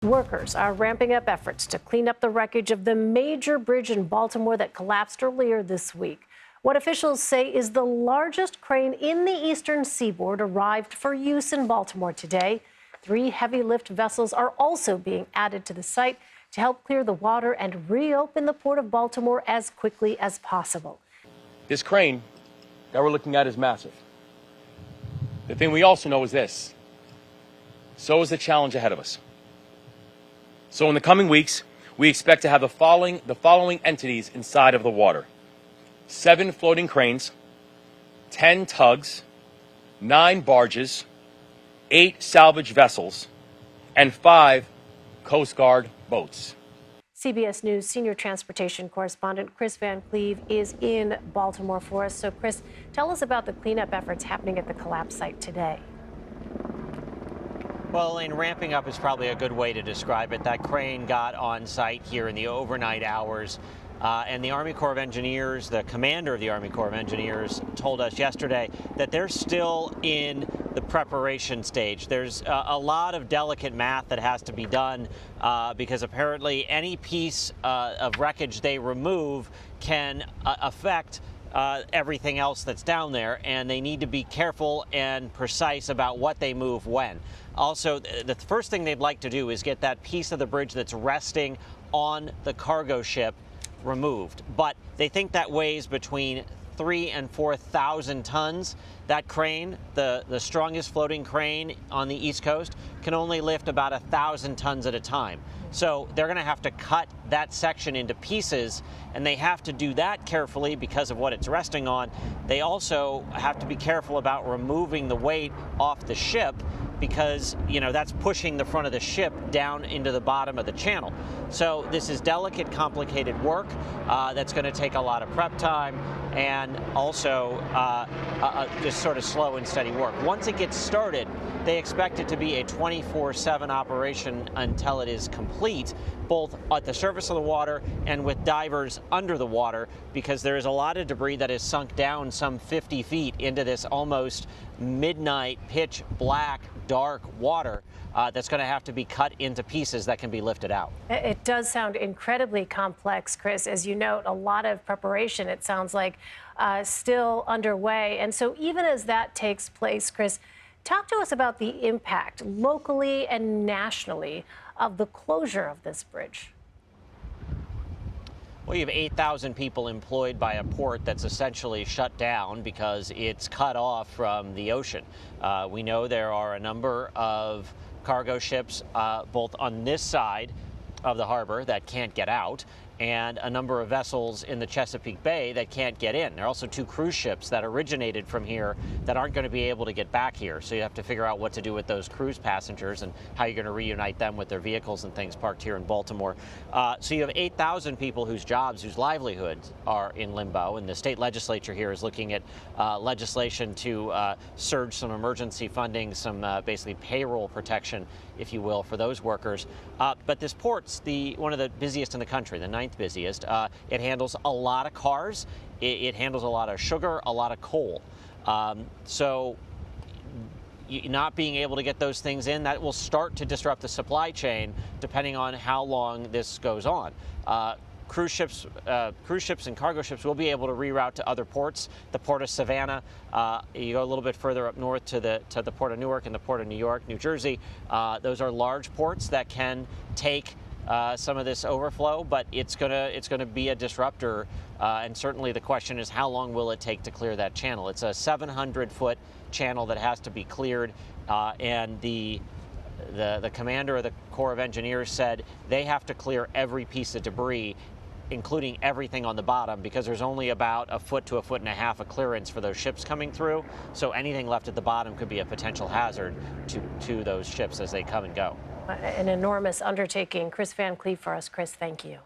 Workers are ramping up efforts to clean up the wreckage of the major bridge in Baltimore that collapsed earlier this week. What officials say is the largest crane in the Eastern Seaboard arrived for use in Baltimore today. 3 heavy lift vessels are also being added to the site to help clear the water and reopen the Port of Baltimore as quickly as possible. This crane that we're looking at is massive. The thing we also know is this: so is the challenge ahead of us. So in the coming weeks, we expect to have the following entities inside of the water: 7 floating cranes, 10 tugs, 9 barges, 8 salvage vessels, and 5 Coast Guard boats. CBS News senior transportation correspondent Kris Van Cleave is in Baltimore for us. So, Kris, tell us about the cleanup efforts happening at the collapse site today. Well, and ramping up is probably a good way to describe it. That crane got on site here in the overnight hours. And the Army Corps of Engineers, the commander of the Army Corps of Engineers, told us yesterday that they're still in the preparation stage. There's a lot of delicate math that has to be done because apparently any piece of wreckage they remove can affect everything else that's down there, and they need to be careful and precise about what they move when. Also, the first thing they'd like to do is get that piece of the bridge that's resting on the cargo ship removed. But they think that weighs between 3,000 and 4,000 tons. That crane, the strongest floating crane on the East Coast, can only lift about 1,000 tons at a time. So they're going to have to cut that section into pieces, and they have to do that carefully because of what it's resting on. They also have to be careful about removing the weight off the ship because, you know, that's pushing the front of the ship down into the bottom of the channel. So this is delicate, complicated work that's going to take a lot of prep time and also just sort of slow and steady work. Once it gets started, they expect it to be a 24/7 operation until it is complete, both at the surface of the water and with divers under the water, because there is a lot of debris that is sunk down some 50 feet into this almost midnight, pitch black, dark water that's going to have to be cut into pieces that can be lifted out. It does sound incredibly complex, Kris. As you note, a lot of preparation, it sounds like, still underway. And so even as that takes place, Kris, talk to us about the impact locally and nationally of the closure of this bridge. Well, you have 8,000 people employed by a port that's essentially shut down because it's cut off from the ocean. We know there are a number of cargo ships both on this side of the harbor that can't get out, and a number of vessels in the Chesapeake Bay that can't get in. There are also 2 cruise ships that originated from here that aren't going to be able to get back here. So you have to figure out what to do with those cruise passengers and how you're going to reunite them with their vehicles and things parked here in Baltimore. So you have 8,000 people whose jobs, whose livelihoods are in limbo. And the state legislature here is looking at legislation to surge some emergency funding, some basically payroll protection, if you will, for those workers. But this port's one of the busiest in the country, the 9th busiest. It handles a lot of cars. It handles a lot of sugar, a lot of coal. So not being able to get those things in, that will start to disrupt the supply chain depending on how long this goes on. Cruise ships and cargo ships will be able to reroute to other ports. The Port of Savannah, you go a little bit further up north to the Port of Newark and the Port of New York, New Jersey. Those are large ports that can take some of this overflow, but it's gonna be a disruptor. And certainly the question is, how long will it take to clear that channel? It's a 700-foot channel that has to be cleared, and the commander of the Corps of Engineers said they have to clear every piece of debris, including everything on the bottom, because there's only about 1 foot to 1.5 foot of clearance for those ships coming through. So anything left at the bottom could be a potential hazard to those ships as they come and go. An enormous undertaking. Kris Van Cleave for us. Kris, thank you.